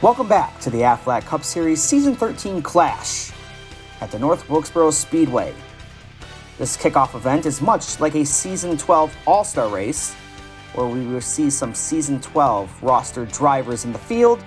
Welcome back to the Aflac Cup Series Season 13 Clash at the North Wilkesboro Speedway. This kickoff event is much like a Season 12 All-Star race, where we will see some Season 12 roster drivers in the field,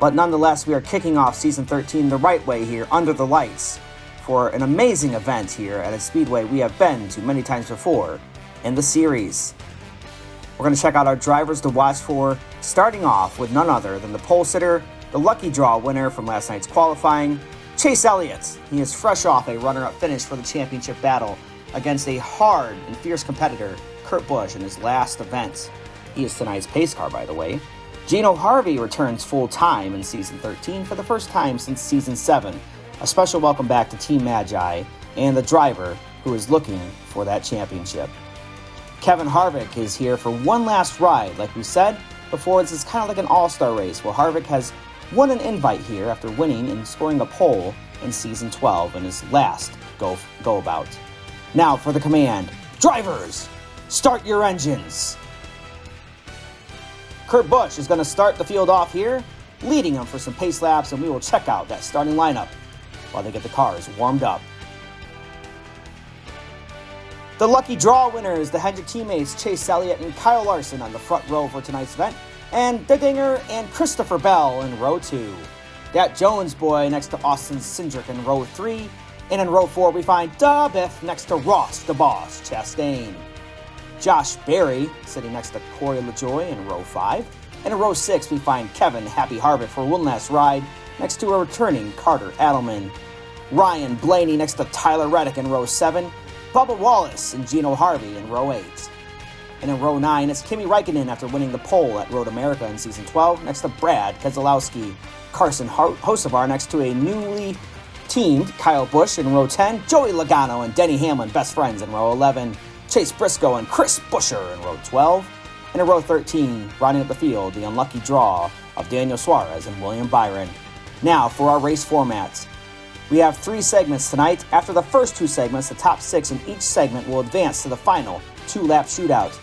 but nonetheless we are kicking off Season 13 the right way here under the lights for an amazing event here at a speedway we have been to many times before in the series. We're going to check out our drivers to watch for, starting off with none other than the pole sitter, the lucky draw winner from last night's qualifying, Chase Elliott. He is fresh off a runner-up finish for the championship battle against a hard and fierce competitor, Kurt Busch, in his last event. He is tonight's pace car, by the way. Gino Harvey returns full-time in Season 13 for the first time since Season 7. A special welcome back to Team Magi and the driver who is looking for that championship. Kevin Harvick is here for one last ride. Like we said before, this is kind of like an all-star race where Harvick has won an invite here after winning and scoring a pole in Season 12 in his last go-about. Now for the command. Drivers, start your engines. Kurt Busch is going to start the field off here, leading them for some pace laps, and we will check out that starting lineup while they get the cars warmed up. The lucky draw winners, the Hendrick teammates Chase Elliott and Kyle Larson on the front row for tonight's event, and the Dinger and Christopher Bell in row 2. Dat Jones boy next to Austin Cindric in row 3, and in row 4 we find Da Biff next to Ross the Boss Chastain. Josh Berry sitting next to Corey LaJoy in row 5, and in row 6 we find Kevin Happy Harvick for one last ride next to a returning Carter Adelman. Ryan Blaney next to Tyler Reddick in row 7, Bubba Wallace and Gino Harvey in row 8. And in row 9, it's Kimi Räikkönen after winning the pole at Road America in Season 12, next to Brad Keselowski. Carson Hocevar next to a newly teamed Kyle Busch in row 10, Joey Logano and Denny Hamlin, best friends, in row 11, Chase Briscoe and Chris Buescher in row 12, and in row 13, rounding up the field, the unlucky draw of Daniel Suarez and William Byron. Now for our race formats. We have 3 segments tonight. After the first 2 segments, the top 6 in each segment will advance to the final 2-lap shootout.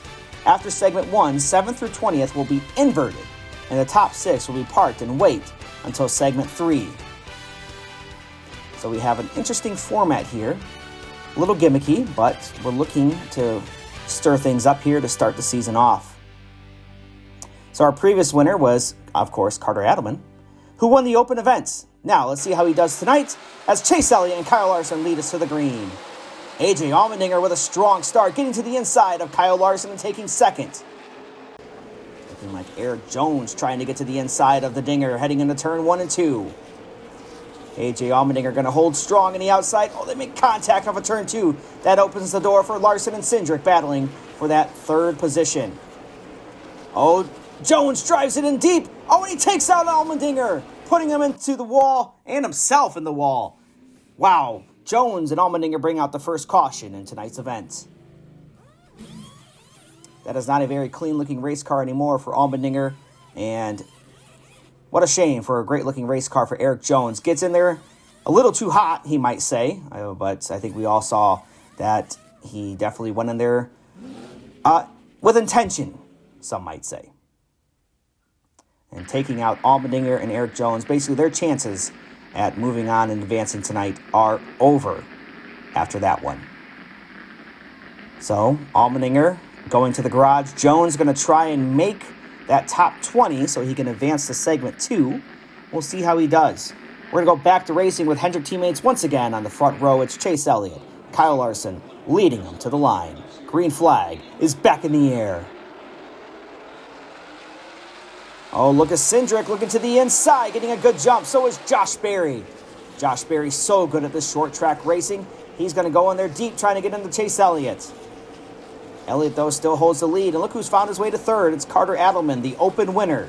After segment 1, 7th through 20th will be inverted, and the top 6 will be parked and wait until segment 3. So we have an interesting format here. A little gimmicky, but we're looking to stir things up here to start the season off. So our previous winner was, of course, Carter Adelman, who won the open events. Now, let's see how he does tonight as Chase Elliott and Kyle Larson lead us to the green. AJ Allmendinger with a strong start, getting to the inside of Kyle Larson and taking second. Looking like Eric Jones trying to get to the inside of the Dinger, heading into turn 1 and 2. AJ Allmendinger going to hold strong on the outside. Oh, they make contact off of turn 2. That opens the door for Larson and Cindric battling for that third position. Oh, Jones drives it in deep. Oh, and he takes out Allmendinger, putting him into the wall and himself in the wall. Wow. Jones and Allmendinger bring out the first caution in tonight's event. That is not a very clean-looking race car anymore for Allmendinger, and what a shame for a great-looking race car for Eric Jones. Gets in there a little too hot, he might say, but I think we all saw that he definitely went in there with intention, some might say. And taking out Allmendinger and Eric Jones, basically their chances at moving on and advancing tonight are over after that one. So, Allmendinger going to the garage. Jones going to try and make that top 20 so he can advance to segment 2. We'll see how he does. We're going to go back to racing with Hendrick teammates once again on the front row. It's Chase Elliott, Kyle Larson leading them to the line. Green flag is back in the air. Oh, look at Cindric looking to the inside, getting a good jump. So is Josh Berry. Josh Berry's so good at this short track racing. He's going to go in there deep trying to get into Chase Elliott. Elliott, though, still holds the lead. And look who's found his way to third. It's Carter Adelman, the open winner.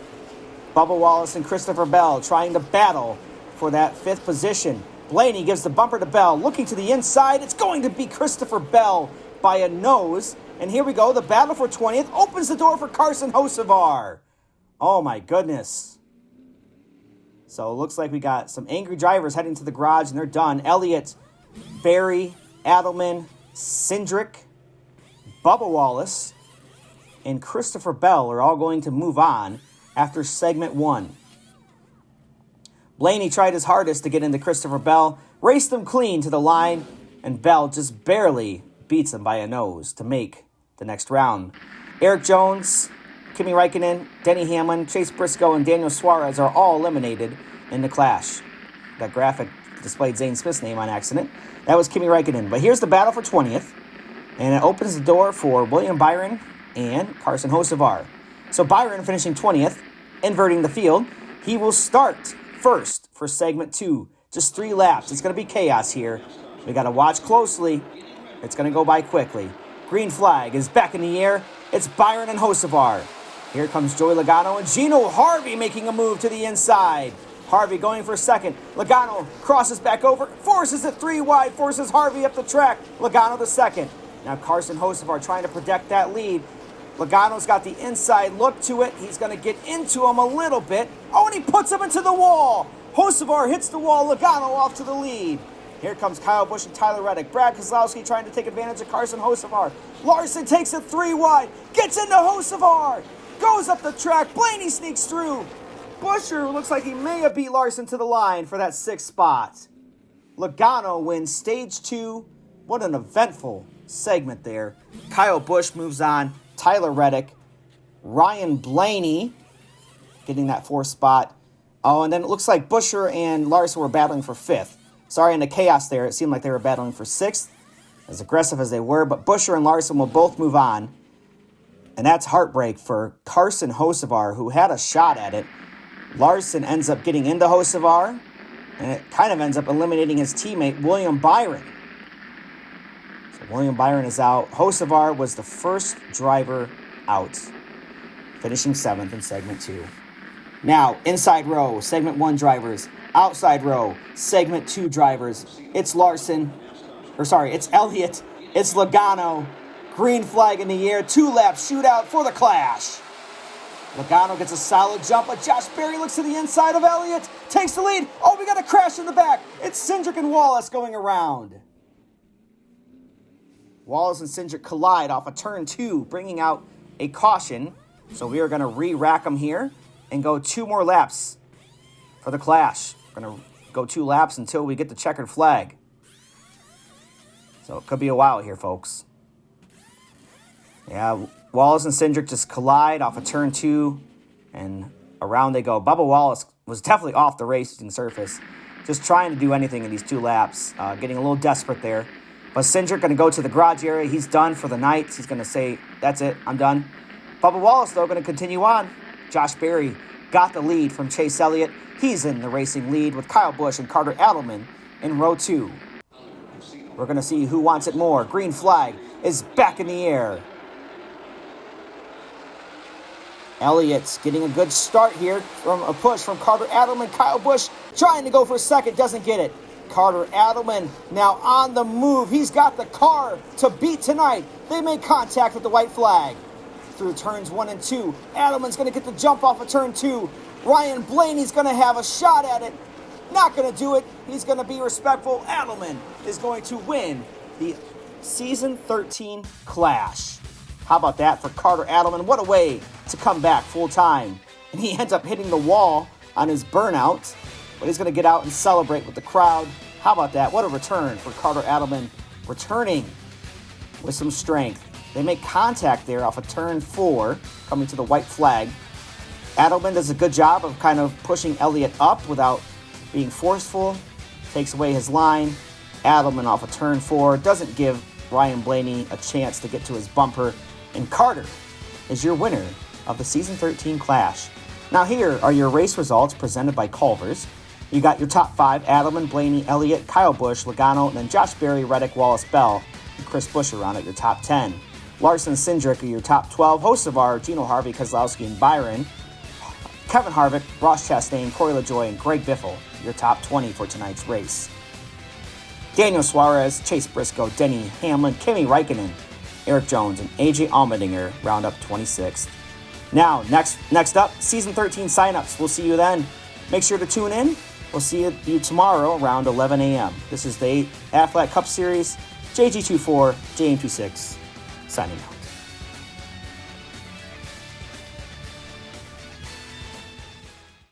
Bubba Wallace and Christopher Bell trying to battle for that 5th position. Blaney gives the bumper to Bell. Looking to the inside. It's going to be Christopher Bell by a nose. And here we go. The battle for 20th opens the door for Carson Hocevar. Oh, my goodness. So it looks like we got some angry drivers heading to the garage, and they're done. Elliott, Berry, Adelman, Cindric, Bubba Wallace, and Christopher Bell are all going to move on after segment 1. Blaney tried his hardest to get into Christopher Bell, raced him clean to the line, and Bell just barely beats him by a nose to make the next round. Eric Jones, Kimi Räikkönen, Denny Hamlin, Chase Briscoe, and Daniel Suarez are all eliminated in the clash. That graphic displayed Zane Smith's name on accident. That was Kimi Räikkönen. But here's the battle for 20th, and it opens the door for William Byron and Carson Hocevar. So Byron finishing 20th, inverting the field. He will start first for segment 2. Just 3 laps. It's going to be chaos here. We got to watch closely. It's going to go by quickly. Green flag is back in the air. It's Byron and Hocevar. Here comes Joey Logano and Gino Harvey making a move to the inside. Harvey going for second. Logano crosses back over, forces it 3 wide, forces Harvey up the track. Logano the second. Now Carson Hocevar trying to protect that lead. Logano's got the inside look to it. He's going to get into him a little bit. Oh, and he puts him into the wall. Hocevar hits the wall. Logano off to the lead. Here comes Kyle Busch and Tyler Reddick. Brad Keselowski trying to take advantage of Carson Hocevar. Larson takes it 3 wide. Gets into Hocevar. Goes up the track. Blaney sneaks through. Buescher looks like he may have beat Larson to the line for that 6th spot. Logano wins stage 2. What an eventful segment there. Kyle Busch moves on. Tyler Reddick. Ryan Blaney getting that 4th spot. Oh, and then it looks like Buescher and Larson were battling for 5th. Sorry, in the chaos there, it seemed like they were battling for 6th. As aggressive as they were, but Buescher and Larson will both move on. And that's heartbreak for Carson Hocevar, who had a shot at it. Larson ends up getting into Hocevar, and it kind of ends up eliminating his teammate, William Byron. So William Byron is out. Hocevar was the first driver out, finishing 7th in segment 2. Now, inside row, segment 1 drivers. Outside row, segment 2 drivers. It's it's Elliott. It's Logano. Green flag in the air. 2-lap shootout for the clash. Logano gets a solid jump, but Josh Berry looks to the inside of Elliott. Takes the lead. Oh, we got a crash in the back. It's Cindric and Wallace going around. Wallace and Cindric collide off of turn 2, bringing out a caution. So we are going to re-rack them here and go 2 more laps for the clash. We're going to go 2 laps until we get the checkered flag. So it could be a while here, folks. Yeah, Wallace and Cindric just collide off of turn 2, and around they go. Bubba Wallace was definitely off the racing surface, just trying to do anything in these 2 laps, getting a little desperate there. But Cindric going to go to the garage area. He's done for the night. He's going to say, that's it, I'm done. Bubba Wallace, though, going to continue on. Josh Berry got the lead from Chase Elliott. He's in the racing lead with Kyle Busch and Carter Adelman in row 2. We're going to see who wants it more. Green flag is back in the air. Elliott's getting a good start here from a push from Carter Adelman. Kyle Busch trying to go for second, doesn't get it. Carter Adelman now on the move. He's got the car to beat tonight. They make contact with the white flag. Through turns 1 and 2, Adelman's going to get the jump off of turn 2. Ryan Blaney's going to have a shot at it. Not going to do it. He's going to be respectful. Adelman is going to win the Season 13 Clash. How about that for Carter Adelman? What a way to come back full time. And he ends up hitting the wall on his burnout, but he's going to get out and celebrate with the crowd. How about that? What a return for Carter Adelman, returning with some strength. They make contact there off of turn 4, coming to the white flag. Adelman does a good job of kind of pushing Elliott up without being forceful. Takes away his line. Adelman off of turn 4 doesn't give Ryan Blaney a chance to get to his bumper. And Carter is your winner of the Season 13 Clash. Now here are your race results presented by Culver's. You got your top 5, Adelman, Blaney, Elliott, Kyle Busch, Logano, and then Josh Berry, Reddick, Wallace, Bell, and Chris Buescher round out your top 10. Larson, Cindric are your top 12. Hocevar, Gino Harvey, Keselowski, and Byron. Kevin Harvick, Ross Chastain, Corey LaJoie, and Greg Biffle, your top 20 for tonight's race. Daniel Suarez, Chase Briscoe, Denny Hamlin, Kimi Räikkönen, Eric Jones, and AJ Allmendinger round up 26th. Now, next up, Season 13 signups. We'll see you then. Make sure to tune in. We'll see you tomorrow around 11 a.m. This is the Aflac Cup Series, JG24, JM26, signing out.